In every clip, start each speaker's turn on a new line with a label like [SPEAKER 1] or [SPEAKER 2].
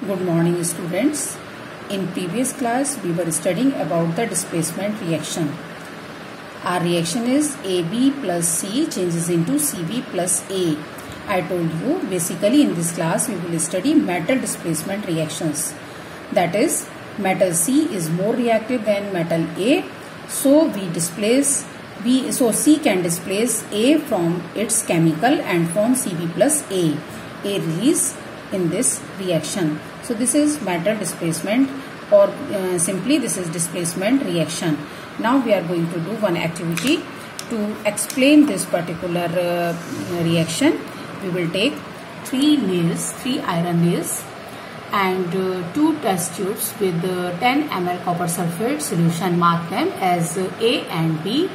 [SPEAKER 1] Good morning students. In previous class we were studying about the displacement reaction. Our reaction is AB plus C changes into CB plus A. I told you basically in this class we will study metal displacement reactions. That is metal C is more reactive than metal A. So C can displace A from its chemical and form CB plus A release in this reaction. So this is metal displacement, or simply this is displacement reaction. Now we are going to do one activity to explain this particular reaction. We will take three iron nails and two test tubes with 10 ml copper sulfate solution. Mark them as A and B.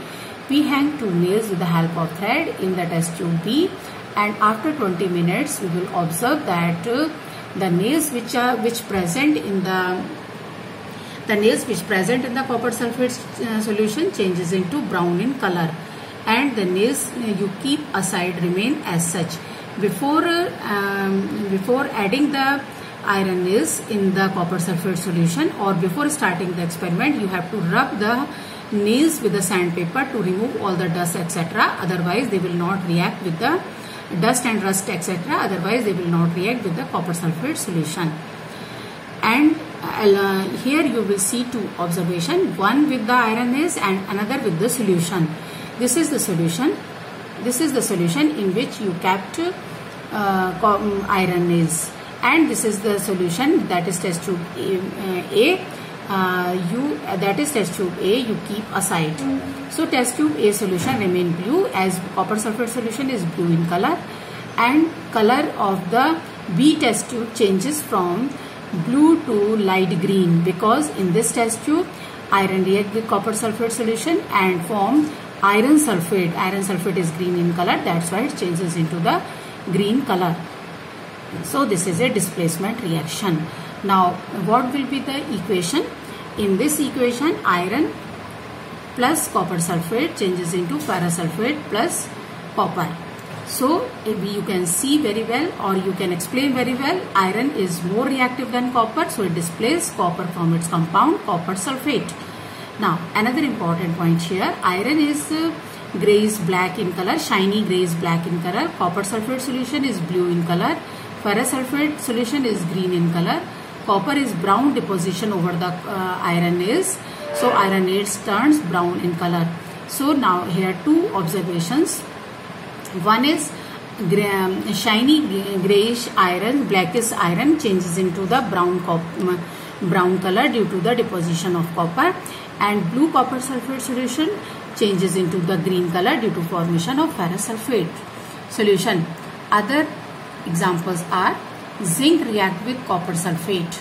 [SPEAKER 1] We hang two nails with the help of thread in the test tube B, and after 20 minutes we will observe that the nails which present in the copper sulfate solution changes into brown in color, and the nails you keep aside remain as such. Before adding the iron nails in the copper sulfate solution, or before starting the experiment, you have to rub the nails with the sandpaper to remove all the dust etc. Otherwise they will not react with the dust and rust etc. Otherwise they will not react with the copper sulfate solution. And here you will see two observations, one with the iron nails and another with the solution. This is the solution. This is the solution in which you kept iron nails, and this is the solution, that is test tube A. That is test tube A you keep aside. So test tube A solution remain blue as copper sulfate solution is blue in color, and color of the B test tube changes from blue to light green, because in this test tube iron react with copper sulfate solution and form iron sulfate. Iron sulfate is green in color, that's why it changes into the green color. So this is a displacement reaction. Now what will be the equation? In this equation, iron plus copper sulfate changes into ferrous sulfate plus copper. So you can see very well, or you can explain very well, iron is more reactive than copper, so it displaces copper from its compound copper sulfate. Now another important point here, iron is greyish black in color, shiny greyish black in color, copper sulfate solution is blue in color, ferrous sulfate solution is green in color, copper is brown deposition over the iron nails, so iron nails turns brown in color. So now here two observations. One is shiny greyish iron, blackish iron changes into the brown color due to the deposition of copper, and blue copper sulfate solution changes into the green color due to formation of ferrous sulfate solution. Other examples are zinc react with copper sulfate.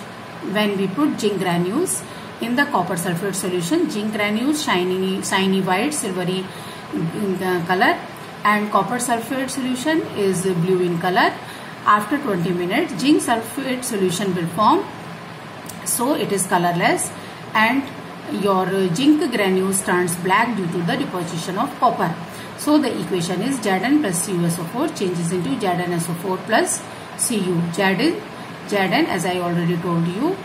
[SPEAKER 1] When we put zinc granules in the copper sulfate solution, zinc granules shiny white silvery color, and copper sulfate solution is blue in color. After 20 minutes zinc sulfate solution will form, so it is colorless, and your zinc granules turns black due to the deposition of copper. So the equation is Zn plus CuSO4 changes into ZnSO4 plus Cu. Zn as I already told you,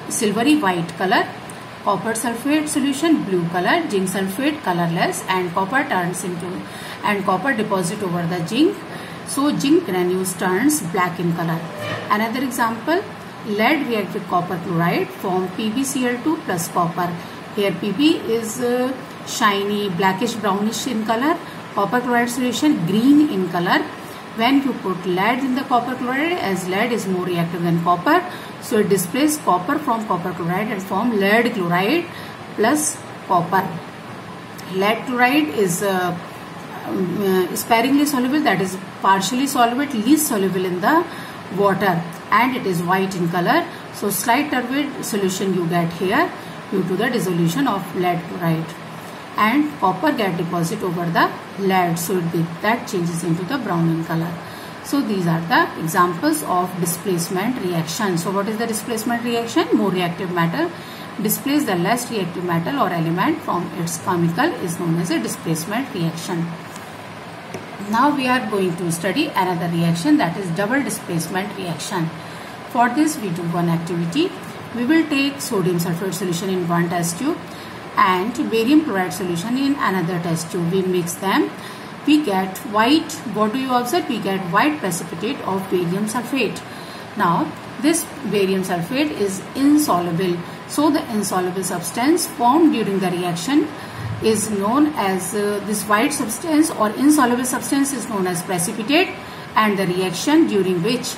[SPEAKER 1] silvery white color, copper sulfate solution blue color, zinc sulfate colorless, and copper deposit over the zinc, so zinc granules turns black in color. Another example, lead react with copper chloride, form PbCl2 plus copper. Here Pb is shiny blackish brownish in color, copper chloride solution green in color. When you put lead in the copper chloride, as lead is more reactive than copper, so it displaces copper from copper chloride and form lead chloride plus copper. Lead chloride is sparingly soluble, that is partially soluble, least soluble in the water, and it is white in color, so slight turbid solution you get here due to the dissolution of lead chloride, and copper get deposit over the lead, so that changes into the brown in color. So these are the examples of displacement reaction. So what is the displacement reaction? More reactive metal displace the less reactive metal or element from its chemical is known as a displacement reaction. Now we are going to study another reaction, that is double displacement reaction. For this we do one activity. We will take sodium sulfate solution in one test tube and barium chloride solution in another test tube. We mix them. We get white, what do you observe? We get white precipitate of barium sulfate. Now this barium sulfate is insoluble. So the insoluble substance formed during the reaction is known as this white substance or insoluble substance is known as precipitate, and the reaction during which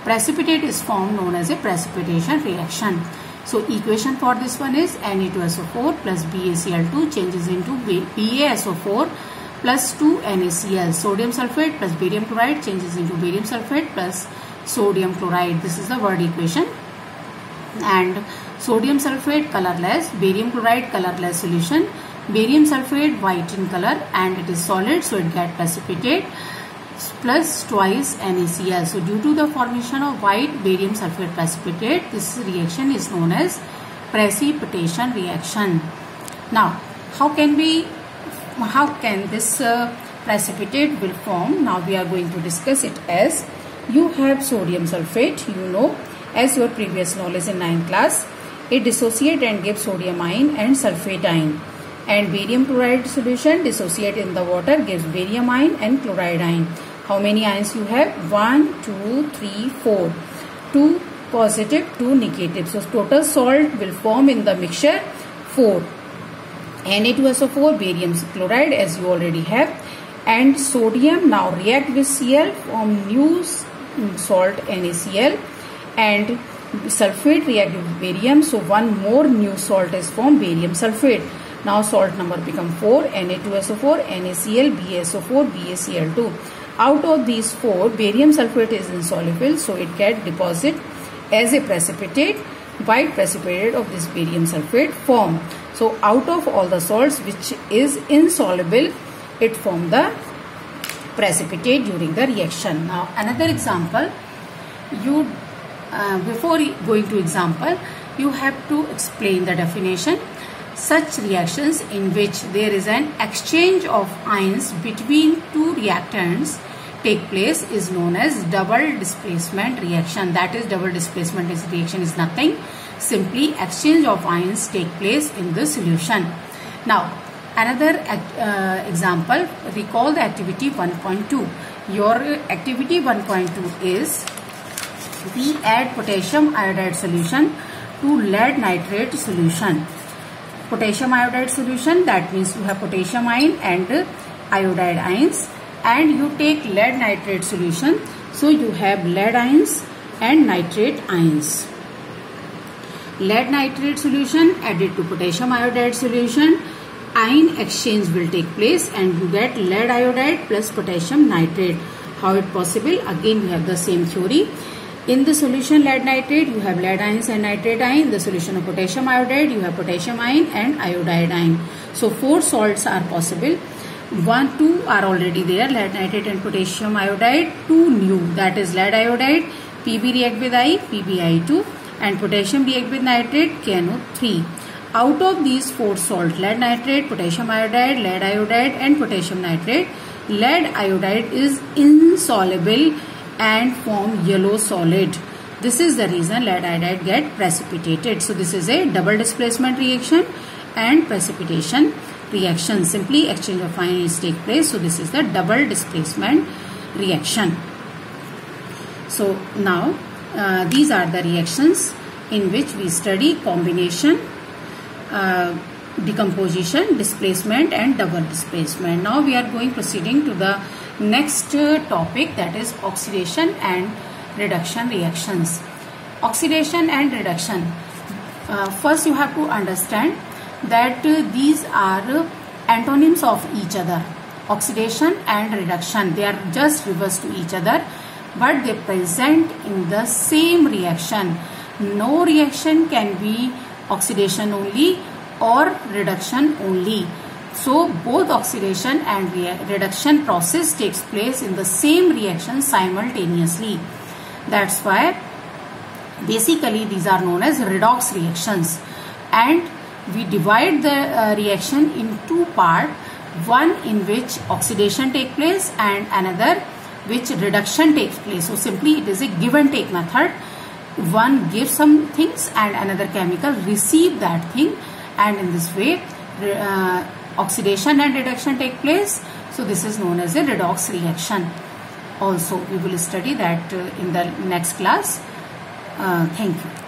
[SPEAKER 1] precipitate is formed known as a precipitation reaction. So equation for this one is Na2SO4 plus BaCl2 changes into BaSO4 plus 2 NaCl. Sodium sulfate plus barium chloride changes into barium sulfate plus sodium chloride. This is the word equation. And sodium sulfate colorless, barium chloride colorless solution. Barium sulfate white in color and it is solid, so it gets precipitate plus twice NaCl. So due to the formation of white barium sulfate precipitate, this reaction is known as precipitation reaction. Now how can this precipitate will form? Now we are going to discuss it. As you have sodium sulfate, you know, as your previous knowledge in 9th class, it dissociate and gives sodium ion and sulfate ion. And barium chloride solution dissociate in the water, gives barium ion and chloride ion. How many ions you have? 1, 2, 3, 4. 2 positive, 2 negative. So total salt will form in the mixture 4. Na2SO4 barium chloride as you already have, and sodium now react with Cl, form new salt NaCl, and sulfate react with barium, so one more new salt is formed, barium sulfate. Now salt number become 4, Na2SO4, NaCl, BaSO4, BaCl2. Out of these 4, barium sulfate is insoluble, so it get deposit as a precipitate, white precipitate of this barium sulfate form. So out of all the salts which is insoluble, it form the precipitate during the reaction. Now another example, before going to example, you have to explain the definition. Such reactions in which there is an exchange of ions between two reactants take place is known as double displacement reaction. That is, double displacement reaction is nothing, simply exchange of ions take place in the solution. Now another example, recall the activity 1.2. Your activity 1.2 is we add potassium iodide solution to lead nitrate solution. Potassium iodide solution, that means you have potassium ion and iodide ions, and you take lead nitrate solution, so you have lead ions and nitrate ions. Lead nitrate solution added to potassium iodide solution, ion exchange will take place and you get lead iodide plus potassium nitrate. How it possible? Again you have the same theory. In the solution lead nitrate, you have lead ions and nitrate ion. In the solution of potassium iodide, you have potassium ion and iodide ion. So 4 salts are possible. 1, 2 are already there, lead nitrate and potassium iodide. 2 new, that is lead iodide, Pb react with I, PbI2, and potassium react with nitrate, KNO3. Out of these 4 salts, lead nitrate, potassium iodide, lead iodide and potassium nitrate, lead iodide is insoluble and form yellow solid. This is the reason lead iodide get precipitated. So this is a double displacement reaction and precipitation reaction. Simply exchange of ions take place. So this is the double displacement reaction. So now these are the reactions in which we study combination, decomposition, displacement and double displacement. Now we are proceeding to the next topic, that is oxidation and reduction reactions. Oxidation and reduction. First you have to understand that these are antonyms of each other. Oxidation and reduction, they are just reverse to each other, but they present in the same reaction. No reaction can be oxidation only or reduction only. So both oxidation and reduction process takes place in the same reaction simultaneously. That's why basically these are known as redox reactions, and we divide the reaction in 2 parts, one in which oxidation takes place and another which reduction takes place. So simply it is a give and take method. one gives some things and another chemical receive that thing, and in this way oxidation and reduction take place. So this is known as a redox reaction. Also we will study that in the next class. Thank you.